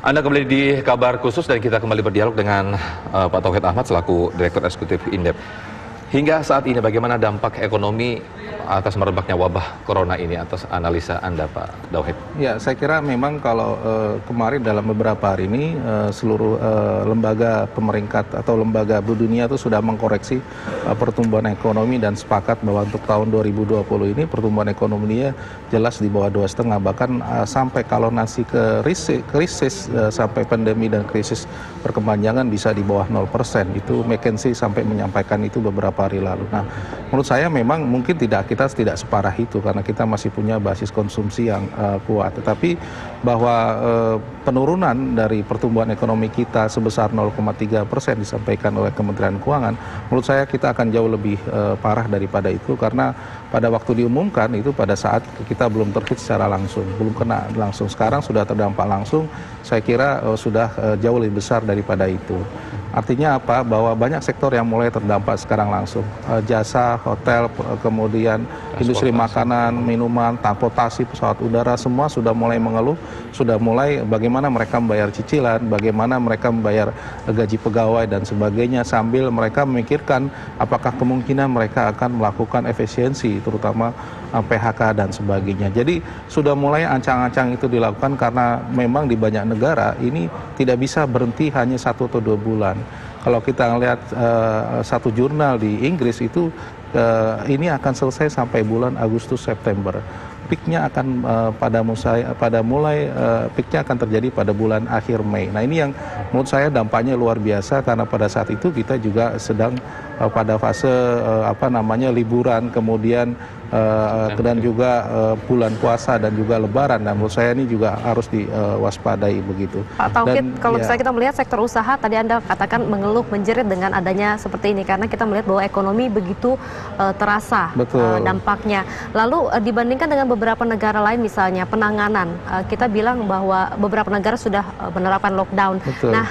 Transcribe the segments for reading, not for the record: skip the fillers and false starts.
Anda kembali di Kabar Khusus dan kita kembali berdialog dengan Pak Tauhid Ahmad selaku Direktur Eksekutif Indef. Hingga saat ini bagaimana dampak ekonomi atas merebaknya wabah corona ini atas analisa Anda, Pak Tauhid? Ya, saya kira memang kalau kemarin dalam beberapa hari ini seluruh lembaga pemeringkat atau lembaga dunia itu sudah mengkoreksi pertumbuhan ekonomi dan sepakat bahwa untuk tahun 2020 ini pertumbuhan ekonominya jelas di bawah 2,5, bahkan sampai kalau nanti ke krisis sampai pandemi dan krisis berkepanjangan bisa di bawah 0%. Itu McKinsey sampai menyampaikan itu beberapa hari lalu. Nah, menurut saya memang mungkin kita tidak separah itu karena kita masih punya basis konsumsi yang kuat. Tetapi bahwa penurunan dari pertumbuhan ekonomi kita sebesar 0,3% disampaikan oleh Kementerian Keuangan, menurut saya kita akan jauh lebih parah daripada itu karena pada waktu diumumkan itu pada saat kita belum terhit secara langsung, belum kena langsung. Sekarang sudah terdampak langsung, saya kira sudah jauh lebih besar daripada itu. Artinya apa? Bahwa banyak sektor yang mulai terdampak sekarang langsung. Jasa, hotel, kemudian industri makanan, minuman, transportasi, pesawat udara, semua sudah mulai mengeluh, sudah mulai bagaimana mereka membayar cicilan, bagaimana mereka membayar gaji pegawai dan sebagainya, sambil mereka memikirkan apakah kemungkinan mereka akan melakukan efisiensi, terutama PHK dan sebagainya. Jadi sudah mulai ancang-ancang itu dilakukan karena memang di banyak negara ini tidak bisa berhenti hanya 1 atau 2 bulan. Kalau kita lihat satu jurnal di Inggris itu ini akan selesai sampai bulan Agustus September. Peaknya akan peaknya akan terjadi pada bulan akhir Mei. Nah, ini yang menurut saya dampaknya luar biasa karena pada saat itu kita juga sedang pada fase liburan, kemudian dan juga bulan puasa dan juga lebaran. Dan menurut saya ini juga harus diwaspadai begitu. Pak Tauhid, kalau misalnya kita melihat sektor usaha, tadi Anda katakan mengeluh menjerit dengan adanya seperti ini karena kita melihat bahwa ekonomi begitu terasa dampaknya. Lalu dibandingkan dengan beberapa negara lain misalnya penanganan, kita bilang bahwa beberapa negara sudah menerapkan lockdown. Betul. Nah,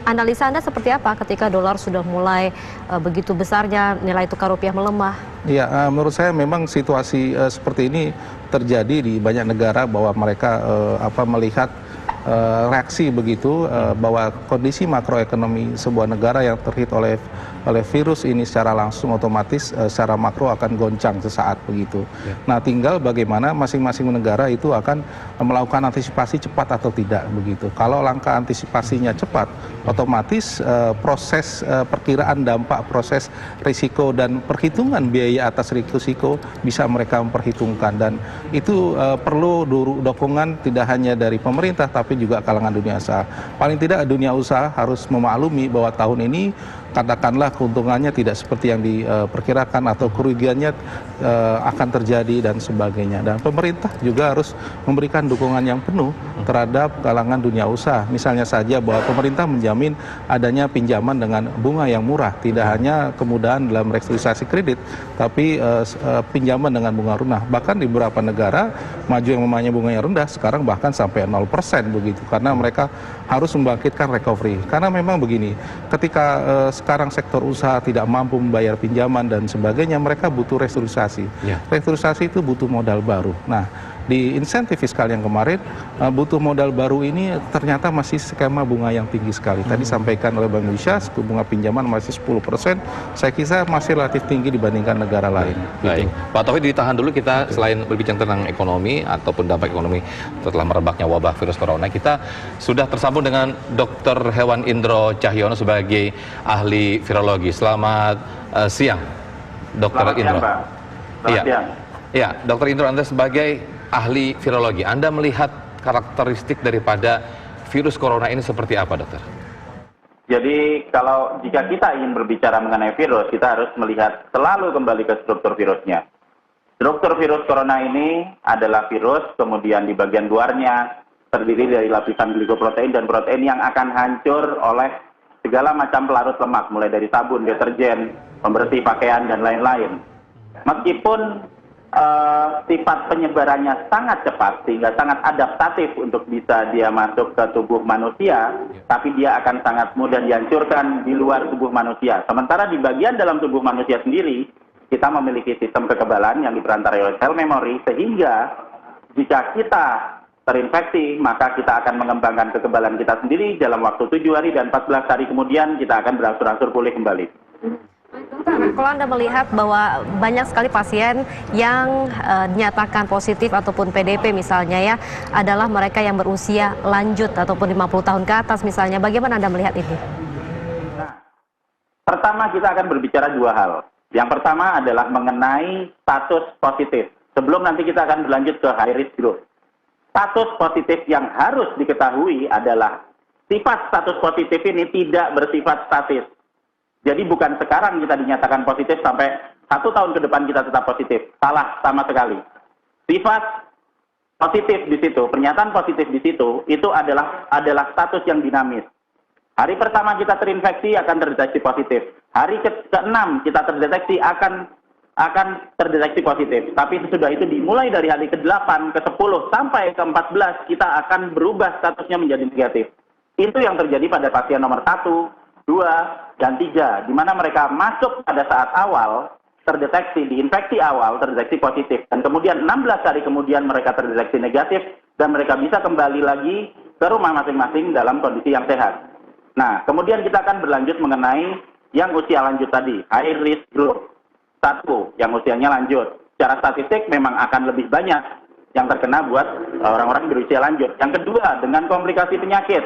analisa Anda seperti apa ketika dolar sudah mulai begitu besarnya, nilai tukar rupiah melemah? Ya, menurut saya memang situasi seperti ini terjadi di banyak negara bahwa mereka melihat reaksi begitu bahwa kondisi makroekonomi sebuah negara yang terhit oleh virus ini secara langsung otomatis secara makro akan goncang sesaat begitu. Ya. Nah, tinggal bagaimana masing-masing negara itu akan melakukan antisipasi cepat atau tidak begitu. Kalau langkah antisipasinya cepat, otomatis proses perkiraan dampak, proses risiko dan perhitungan biaya atas risiko bisa mereka memperhitungkan, dan itu perlu dukungan tidak hanya dari pemerintah tapi juga kalangan dunia usaha. Paling tidak dunia usaha harus memaklumi bahwa tahun ini katakanlah keuntungannya tidak seperti yang diperkirakan atau kerugiannya akan terjadi dan sebagainya. Dan pemerintah juga harus memberikan dukungan yang penuh terhadap kalangan dunia usaha. Misalnya saja bahwa pemerintah menjamin adanya pinjaman dengan bunga yang murah, tidak hanya kemudahan dalam restrukturisasi kredit, tapi pinjaman dengan bunga rendah. Bahkan di beberapa negara maju yang namanya bunga yang rendah sekarang bahkan sampai 0% begitu, karena mereka harus membangkitkan recovery. Karena memang begini, ketika sekarang sektor usaha tidak mampu membayar pinjaman dan sebagainya, mereka butuh restrukturisasi. Ya. Restrukturisasi itu butuh modal baru. Nah, di insentif fiskal yang kemarin butuh modal baru ini ternyata masih skema bunga yang tinggi sekali. Tadi sampaikan oleh Bank Indonesia, suku bunga pinjaman masih 10%. Saya kira masih relatif tinggi dibandingkan negara lain. Baik, Pak Tauhid ditahan dulu, kita selain berbicara tentang ekonomi ataupun dampak ekonomi setelah merebaknya wabah virus corona, kita sudah tersambung dengan Dr. Hewan Indro Cahyono sebagai ahli virologi. Selamat siang, Dr. Indro. Iya, Dr. Indro, Anda sebagai ahli virologi, Anda melihat karakteristik daripada virus corona ini seperti apa, dokter? Jadi jika kita ingin berbicara mengenai virus, kita harus melihat selalu kembali ke struktur virusnya. Struktur virus corona ini adalah virus, kemudian di bagian luarnya terdiri dari lapisan glikoprotein dan protein yang akan hancur oleh segala macam pelarut lemak, mulai dari sabun, deterjen, pembersih pakaian, dan lain-lain. Meskipun sifat penyebarannya sangat cepat sehingga sangat adaptatif untuk bisa dia masuk ke tubuh manusia, tapi dia akan sangat mudah dihancurkan di luar tubuh manusia. Sementara di bagian dalam tubuh manusia sendiri, kita memiliki sistem kekebalan yang diperantarai oleh sel memori, sehingga jika kita terinfeksi, maka kita akan mengembangkan kekebalan kita sendiri dalam waktu 7 hari dan 14 hari kemudian kita akan berangsur-angsur pulih kembali. Dokter, kalau Anda melihat bahwa banyak sekali pasien yang dinyatakan positif ataupun PDP misalnya ya, adalah mereka yang berusia lanjut ataupun 50 tahun ke atas misalnya, bagaimana Anda melihat ini? Nah, pertama kita akan berbicara dua hal. Yang pertama adalah mengenai status positif. Sebelum nanti kita akan berlanjut ke high risk group. Status positif yang harus diketahui adalah sifat status positif ini tidak bersifat statis. Jadi bukan sekarang kita dinyatakan positif sampai 1 tahun ke depan kita tetap positif. Salah sama sekali. Sifat positif di situ, pernyataan positif di situ, itu adalah status yang dinamis. Hari pertama kita terinfeksi akan terdeteksi positif. Hari ke-6 kita terdeteksi akan terdeteksi positif. Tapi sesudah itu dimulai dari hari ke-8, ke-10, sampai ke-14, kita akan berubah statusnya menjadi negatif. Itu yang terjadi pada pasien nomor 1, 2, dan 3, di mana mereka masuk pada saat awal, terdeteksi di infeksi awal, terdeteksi positif. Dan kemudian 16 hari kemudian mereka terdeteksi negatif, dan mereka bisa kembali lagi ke rumah masing-masing dalam kondisi yang sehat. Nah, kemudian kita akan berlanjut mengenai yang usia lanjut tadi, high risk group. 1, yang usianya lanjut. Secara statistik memang akan lebih banyak yang terkena buat orang-orang berusia lanjut. Yang kedua, dengan komplikasi penyakit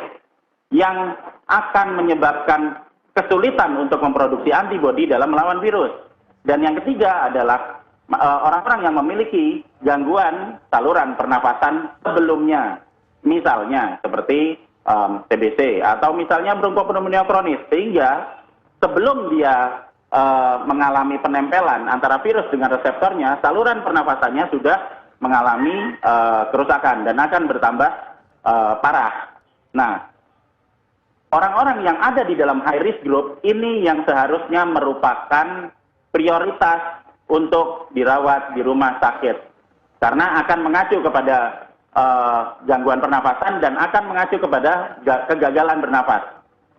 yang akan menyebabkan kesulitan untuk memproduksi antibodi dalam melawan virus. Dan yang ketiga adalah orang-orang yang memiliki gangguan saluran pernafasan sebelumnya. Misalnya seperti TBC atau misalnya bronkopneumonia kronis, sehingga sebelum dia mengalami penempelan antara virus dengan reseptornya, saluran pernafasannya sudah mengalami kerusakan dan akan bertambah parah. Nah, orang-orang yang ada di dalam high risk group ini yang seharusnya merupakan prioritas untuk dirawat di rumah sakit, karena akan mengacu kepada gangguan pernafasan dan akan mengacu kepada kegagalan bernafas.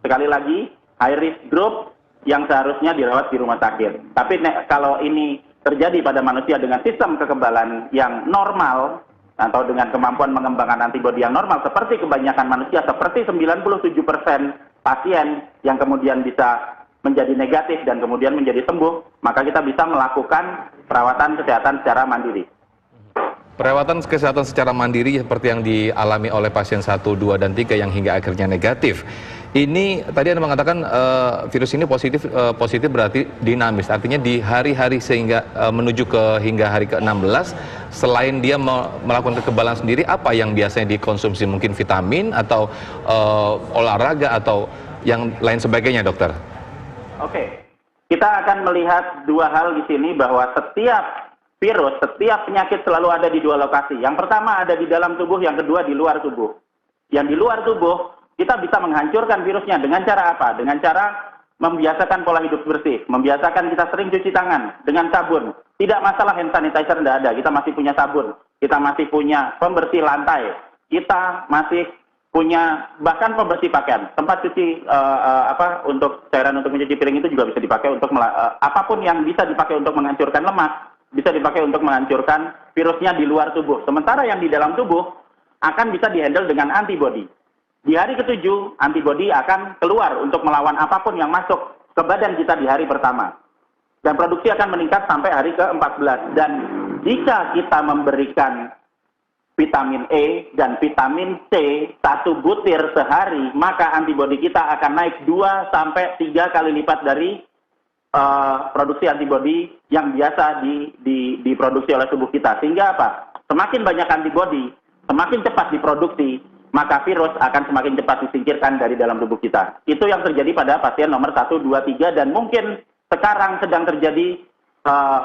Sekali lagi, high risk group yang seharusnya dirawat di rumah sakit. Tapi kalau ini terjadi pada manusia dengan sistem kekebalan yang normal atau dengan kemampuan mengembangkan antibodi yang normal, seperti kebanyakan manusia, seperti 97% pasien yang kemudian bisa menjadi negatif dan kemudian menjadi sembuh, maka kita bisa melakukan perawatan kesehatan secara mandiri. Perawatan kesehatan secara mandiri seperti yang dialami oleh pasien 1, 2, dan 3 yang hingga akhirnya negatif. Ini tadi Anda mengatakan virus ini positif berarti dinamis. Artinya di hari-hari sehingga menuju ke hingga hari ke-16, selain dia melakukan kekebalan sendiri, apa yang biasanya dikonsumsi? Mungkin vitamin atau olahraga atau yang lain sebagainya, dokter? Oke. Kita akan melihat dua hal di sini, bahwa setiap virus, setiap penyakit selalu ada di dua lokasi. Yang pertama ada di dalam tubuh, yang kedua di luar tubuh. Yang di luar tubuh, kita bisa menghancurkan virusnya dengan cara apa? Dengan cara membiasakan pola hidup bersih, membiasakan kita sering cuci tangan dengan sabun. Tidak masalah hand sanitizer tidak ada, kita masih punya sabun, kita masih punya pembersih lantai, kita masih punya bahkan pembersih pakaian. Tempat cuci untuk cairan untuk mencuci piring itu juga bisa dipakai untuk apapun yang bisa dipakai untuk menghancurkan lemak, bisa dipakai untuk menghancurkan virusnya di luar tubuh. Sementara yang di dalam tubuh akan bisa dihandle dengan antibodi. Di hari ke-7, antibodi akan keluar untuk melawan apapun yang masuk ke badan kita di hari pertama. Dan produksi akan meningkat sampai hari ke-14. Dan jika kita memberikan vitamin E dan vitamin C 1 butir sehari, maka antibodi kita akan naik 2-3 kali lipat dari produksi antibodi yang biasa diproduksi oleh tubuh kita. Sehingga apa? Semakin banyak antibodi, semakin cepat diproduksi, maka virus akan semakin cepat disingkirkan dari dalam tubuh kita. Itu yang terjadi pada pasien nomor 1, 2, 3, dan mungkin sekarang sedang terjadi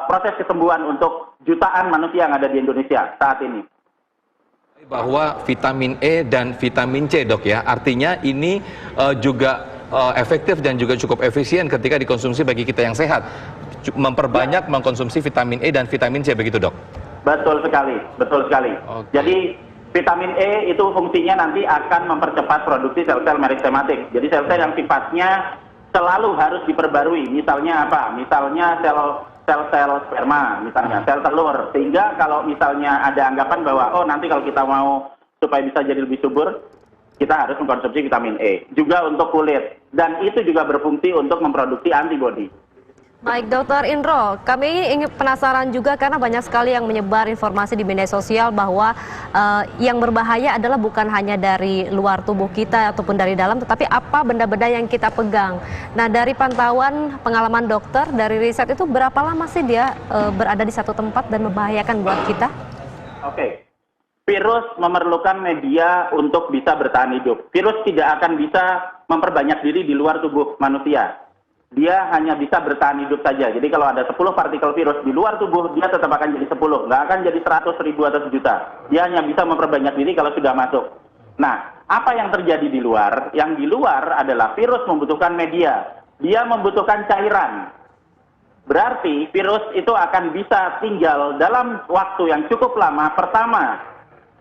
proses kesembuhan untuk jutaan manusia yang ada di Indonesia saat ini. Bahwa vitamin E dan vitamin C, dok, ya, artinya ini juga efektif dan juga cukup efisien ketika dikonsumsi bagi kita yang sehat. Memperbanyak mengkonsumsi vitamin E dan vitamin C, begitu, dok? Betul sekali, betul sekali. Okay. Jadi vitamin E itu fungsinya nanti akan mempercepat produksi sel-sel meristematik. Jadi sel-sel yang sifatnya selalu harus diperbarui. Misalnya apa? Misalnya sel-sel sperma, misalnya sel telur. Sehingga kalau misalnya ada anggapan bahwa nanti kalau kita mau supaya bisa jadi lebih subur, kita harus mengkonsumsi vitamin E. Juga untuk kulit. Dan itu juga berfungsi untuk memproduksi antibodi. Baik, Dokter Indro, kami ingin penasaran juga karena banyak sekali yang menyebar informasi di media sosial bahwa yang berbahaya adalah bukan hanya dari luar tubuh kita ataupun dari dalam, tetapi apa benda-benda yang kita pegang. Nah, dari pantauan pengalaman dokter, dari riset itu berapa lama sih dia berada di satu tempat dan membahayakan buat kita? Oke. Virus memerlukan media untuk bisa bertahan hidup. Virus tidak akan bisa memperbanyak diri di luar tubuh manusia. Dia hanya bisa bertahan hidup saja. Jadi kalau ada 10 partikel virus di luar tubuh, dia tetap akan jadi 10. Nggak akan jadi 100, 1000, atau 1.000.000. Dia hanya bisa memperbanyak diri kalau sudah masuk. Nah, apa yang terjadi di luar? Yang di luar adalah virus membutuhkan media. Dia membutuhkan cairan. Berarti virus itu akan bisa tinggal dalam waktu yang cukup lama. Pertama,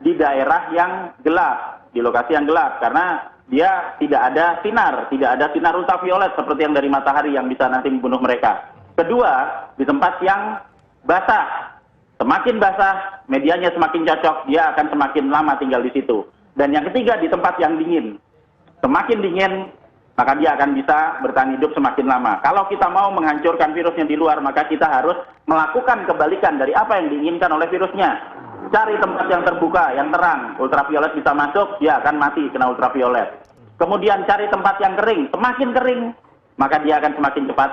di daerah yang gelap, di lokasi yang gelap. Karena dia tidak ada sinar ultraviolet seperti yang dari matahari yang bisa nanti membunuh mereka. Kedua, di tempat yang basah. Semakin basah, medianya semakin cocok, dia akan semakin lama tinggal di situ. Dan yang ketiga, di tempat yang dingin. Semakin dingin, maka dia akan bisa bertahan hidup semakin lama. Kalau kita mau menghancurkan virusnya di luar, maka kita harus melakukan kebalikan dari apa yang diinginkan oleh virusnya. Cari tempat yang terbuka, yang terang, ultraviolet bisa masuk, dia akan mati kena ultraviolet. Kemudian cari tempat yang kering, semakin kering, maka dia akan semakin cepat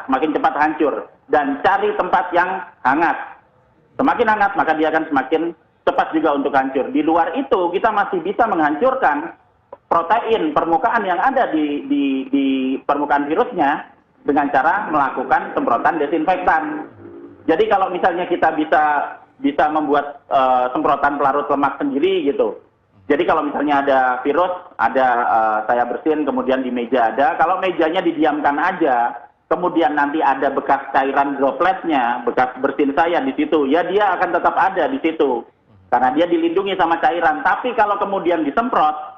semakin cepat hancur. Dan cari tempat yang hangat, semakin hangat maka dia akan semakin cepat juga untuk hancur. Di luar itu kita masih bisa menghancurkan protein permukaan yang ada di permukaan virusnya dengan cara melakukan semprotan desinfektan. Jadi kalau misalnya kita bisa membuat semprotan pelarut lemak sendiri gitu. Jadi kalau misalnya ada virus, saya bersihin, kemudian di meja ada. Kalau mejanya didiamkan aja, kemudian nanti ada bekas cairan dropletnya, bekas bersin saya di situ, ya dia akan tetap ada di situ. Karena dia dilindungi sama cairan. Tapi kalau kemudian disemprot,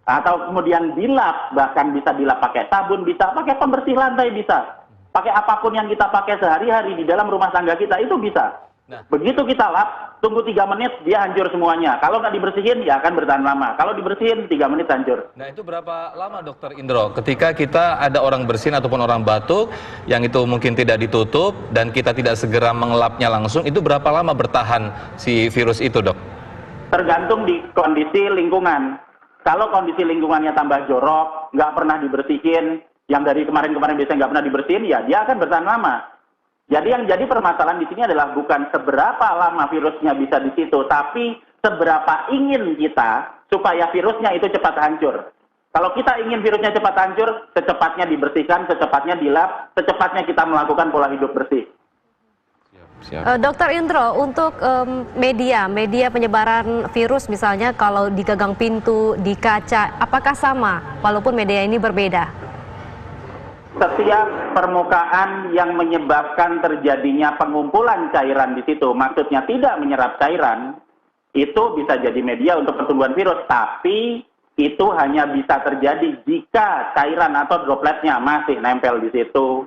atau kemudian dilap, bahkan bisa dilap pakai sabun, bisa pakai pembersih lantai, bisa. Pakai apapun yang kita pakai sehari-hari di dalam rumah tangga kita, itu bisa. Nah, begitu kita lap, tunggu 3 menit, dia hancur semuanya. Kalau nggak dibersihin, ya akan bertahan lama. Kalau dibersihin, 3 menit hancur. Nah, itu berapa lama, Dokter Indro? Ketika kita ada orang bersin ataupun orang batuk, yang itu mungkin tidak ditutup, dan kita tidak segera mengelapnya langsung, itu berapa lama bertahan si virus itu, Dok? Tergantung di kondisi lingkungan. Kalau kondisi lingkungannya tambah jorok, nggak pernah dibersihin, yang dari kemarin-kemarin biasanya nggak pernah dibersihin, ya dia akan bertahan lama. Jadi yang jadi permasalahan di sini adalah bukan seberapa lama virusnya bisa di situ, tapi seberapa ingin kita supaya virusnya itu cepat hancur. Kalau kita ingin virusnya cepat hancur, secepatnya dibersihkan, secepatnya dilap, secepatnya kita melakukan pola hidup bersih. Dokter Indro, untuk media penyebaran virus misalnya kalau di gagang pintu, di kaca, apakah sama walaupun media ini berbeda? Setiap permukaan yang menyebabkan terjadinya pengumpulan cairan di situ, maksudnya tidak menyerap cairan, itu bisa jadi media untuk pertumbuhan virus. Tapi itu hanya bisa terjadi jika cairan atau dropletnya masih nempel di situ.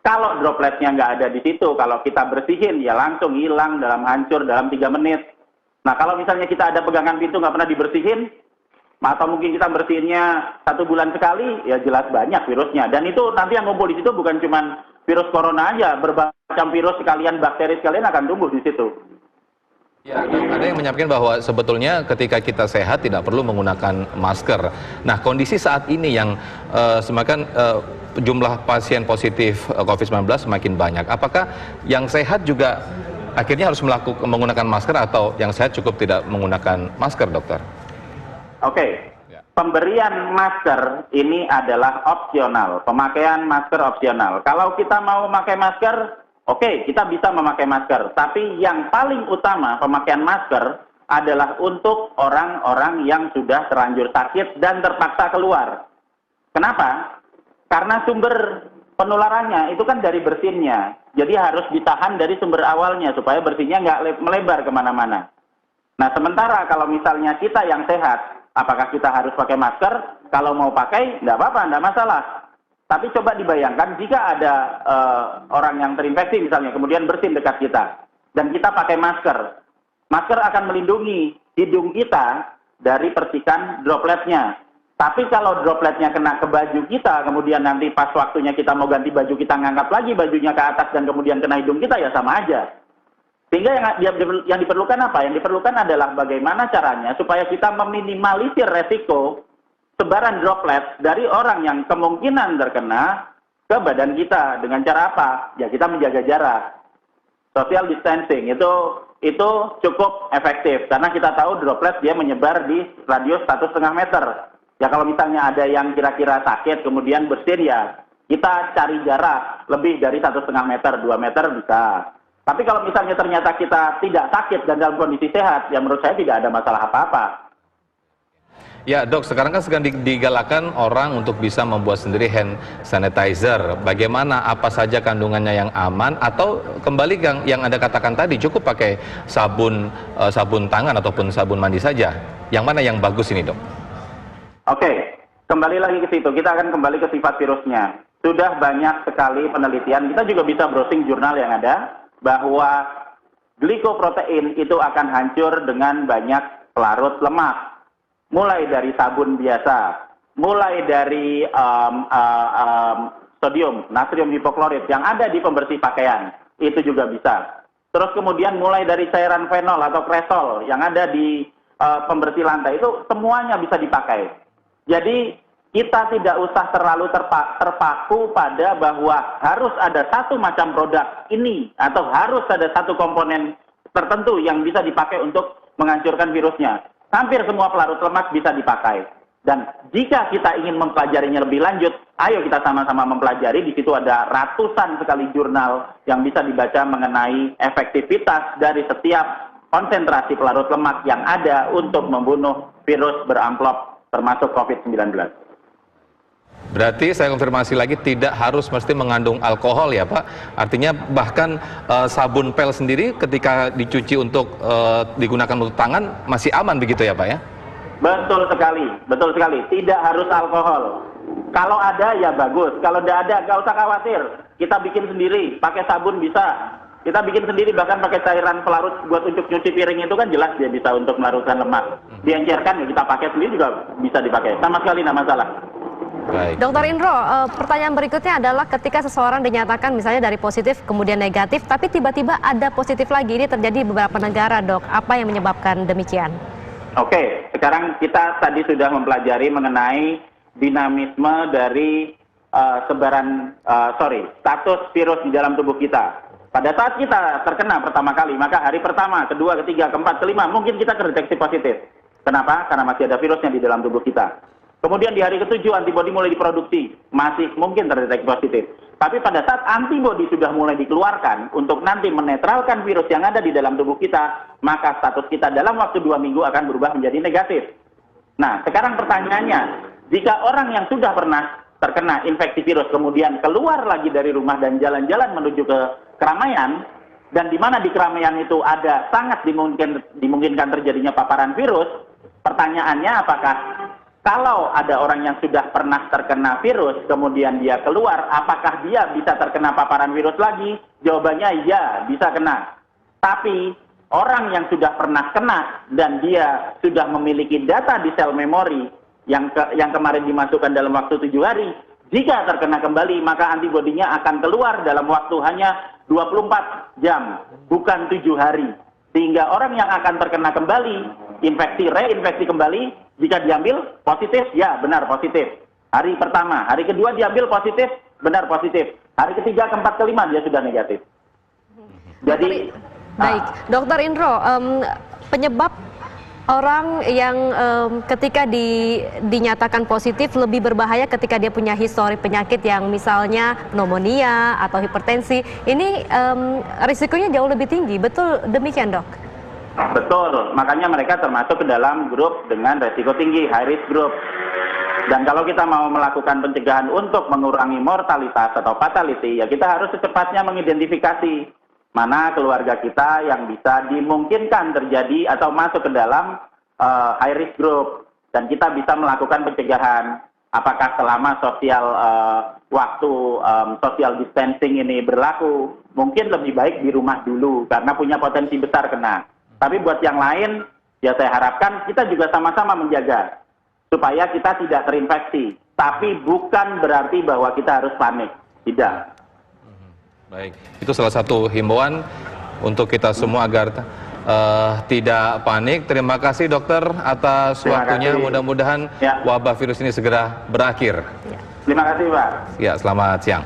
Kalau dropletnya nggak ada di situ, kalau kita bersihin, ya langsung hilang, hancur dalam 3 menit. Nah, kalau misalnya kita ada pegangan pintu nggak pernah dibersihin, atau mungkin kita bersihinnya 1 bulan sekali, ya jelas banyak virusnya. Dan itu nanti yang ngumpul di situ bukan cuma virus corona aja, berbagai macam virus sekalian, bakteri sekalian akan tumbuh di situ. Ya, dan ada yang menyampaikan bahwa sebetulnya ketika kita sehat tidak perlu menggunakan masker. Nah, kondisi saat ini yang semakin jumlah pasien positif COVID-19 semakin banyak. Apakah yang sehat juga akhirnya harus menggunakan masker atau yang sehat cukup tidak menggunakan masker, dokter? Oke, pemberian masker ini adalah opsional. Pemakaian masker opsional. Kalau kita mau memakai masker, oke, kita bisa memakai masker. Tapi yang paling utama pemakaian masker adalah untuk orang-orang yang sudah terlanjur sakit dan terpaksa keluar. Kenapa? Karena sumber penularannya itu kan dari bersinnya. Jadi harus ditahan dari sumber awalnya supaya bersinnya nggak melebar kemana-mana. Nah, sementara kalau misalnya kita yang sehat, apakah kita harus pakai masker? Kalau mau pakai, nggak apa-apa, nggak masalah. Tapi coba dibayangkan jika ada orang yang terinfeksi misalnya, kemudian bersin dekat kita, dan kita pakai masker. Masker akan melindungi, hidung kita dari percikan dropletnya. Tapi kalau dropletnya kena ke baju kita, kemudian nanti pas waktunya kita mau ganti baju, kita ngangkat lagi bajunya ke atas dan kemudian kena hidung kita, ya sama aja. Sehingga yang diperlukan apa? Yang diperlukan adalah bagaimana caranya supaya kita meminimalisir resiko sebaran droplet dari orang yang kemungkinan terkena ke badan kita. Dengan cara apa? Ya kita menjaga jarak. Social distancing itu cukup efektif karena kita tahu droplet dia menyebar di radius 1,5 meter. Ya kalau misalnya ada yang kira-kira sakit kemudian bersin, ya kita cari jarak lebih dari 1,5 meter, 2 meter bisa. Tapi kalau misalnya ternyata kita tidak sakit dan dalam kondisi sehat, ya menurut saya tidak ada masalah apa-apa. Ya dok, sekarang kan sedang digalakan orang untuk bisa membuat sendiri hand sanitizer. Bagaimana, apa saja kandungannya yang aman, atau kembali yang Anda katakan tadi, cukup pakai sabun tangan ataupun sabun mandi saja? Yang mana yang bagus ini dok? Oke, kembali lagi ke situ. Kita akan kembali ke sifat virusnya. Sudah banyak sekali penelitian, kita juga bisa browsing jurnal yang ada, bahwa glikoprotein itu akan hancur dengan banyak pelarut lemak. Mulai dari sabun biasa, mulai dari sodium, natrium hipoklorit yang ada di pembersih pakaian, itu juga bisa. Terus kemudian mulai dari cairan fenol atau kresol yang ada di pembersih lantai, itu semuanya bisa dipakai. Jadi kita tidak usah terlalu terpaku pada bahwa harus ada satu macam produk ini atau harus ada satu komponen tertentu yang bisa dipakai untuk menghancurkan virusnya. Hampir semua pelarut lemak bisa dipakai. Dan jika kita ingin mempelajarinya lebih lanjut, ayo kita sama-sama mempelajari. Di situ ada ratusan sekali jurnal yang bisa dibaca mengenai efektivitas dari setiap konsentrasi pelarut lemak yang ada untuk membunuh virus beramplop termasuk COVID-19. Berarti saya konfirmasi lagi, tidak harus mesti mengandung alkohol ya Pak? Artinya bahkan sabun pel sendiri ketika dicuci untuk digunakan untuk tangan masih aman begitu ya Pak ya? Betul sekali, betul sekali. Tidak harus alkohol. Kalau ada ya bagus, kalau tidak ada nggak usah khawatir. Kita bikin sendiri, pakai sabun bisa. Kita bikin sendiri, bahkan pakai cairan pelarut buat untuk nyuci piring itu kan jelas dia bisa untuk melarutkan lemak. Diencerkan ya kita pakai sendiri juga bisa dipakai. Sama sekali tidak masalah. Baik. Dokter Indro, pertanyaan berikutnya adalah ketika seseorang dinyatakan misalnya dari positif kemudian negatif, tapi tiba-tiba ada positif lagi. Ini terjadi di beberapa negara, dok. Apa yang menyebabkan demikian? Oke, sekarang kita tadi sudah mempelajari mengenai dinamisme dari status virus di dalam tubuh kita. Pada saat kita terkena pertama kali, maka hari pertama, kedua, ketiga, keempat, kelima, mungkin kita terdeteksi positif. Kenapa? Karena masih ada virusnya di dalam tubuh kita. Kemudian di hari ketujuh, antibodi mulai diproduksi. Masih mungkin terdeteksi positif. Tapi pada saat antibodi sudah mulai dikeluarkan untuk nanti menetralkan virus yang ada di dalam tubuh kita, maka status kita dalam waktu 2 minggu akan berubah menjadi negatif. Nah, sekarang pertanyaannya, jika orang yang sudah pernah terkena infeksi virus kemudian keluar lagi dari rumah dan jalan-jalan menuju ke keramaian, dan di mana di keramaian itu ada sangat dimungkinkan terjadinya paparan virus, pertanyaannya apakah kalau ada orang yang sudah pernah terkena virus kemudian dia keluar, apakah dia bisa terkena paparan virus lagi? Jawabannya ya, bisa kena. Tapi orang yang sudah pernah kena dan dia sudah memiliki data di sel memori yang kemarin dimasukkan dalam waktu 7 hari, jika terkena kembali maka antibodinya akan keluar dalam waktu hanya 24 jam, bukan 7 hari. Sehingga orang yang akan terkena kembali, reinfeksi kembali, jika diambil positif, ya benar positif. Hari pertama, hari kedua diambil positif, benar positif. Hari ketiga, keempat, kelima dia sudah negatif. Jadi, baik, Dokter Indro, penyebab orang yang ketika dinyatakan positif lebih berbahaya ketika dia punya histori penyakit yang misalnya pneumonia atau hipertensi, ini risikonya jauh lebih tinggi, betul demikian dok? Betul, makanya mereka termasuk ke dalam grup dengan resiko tinggi, high risk group. Dan kalau kita mau melakukan pencegahan untuk mengurangi mortalitas atau fatality, ya kita harus secepatnya mengidentifikasi mana keluarga kita yang bisa dimungkinkan terjadi atau masuk ke dalam high risk group. Dan kita bisa melakukan pencegahan. Apakah selama social distancing ini berlaku, mungkin lebih baik di rumah dulu karena punya potensi besar kena. Tapi buat yang lain, Ya saya harapkan kita juga sama-sama menjaga supaya kita tidak terinfeksi. Tapi bukan berarti bahwa kita harus panik. Tidak. Baik, itu salah satu himbauan untuk kita semua agar tidak panik. Terima kasih dokter atas waktunya. Mudah-mudahan wabah virus ini segera berakhir. Terima kasih Pak. Ya, selamat siang.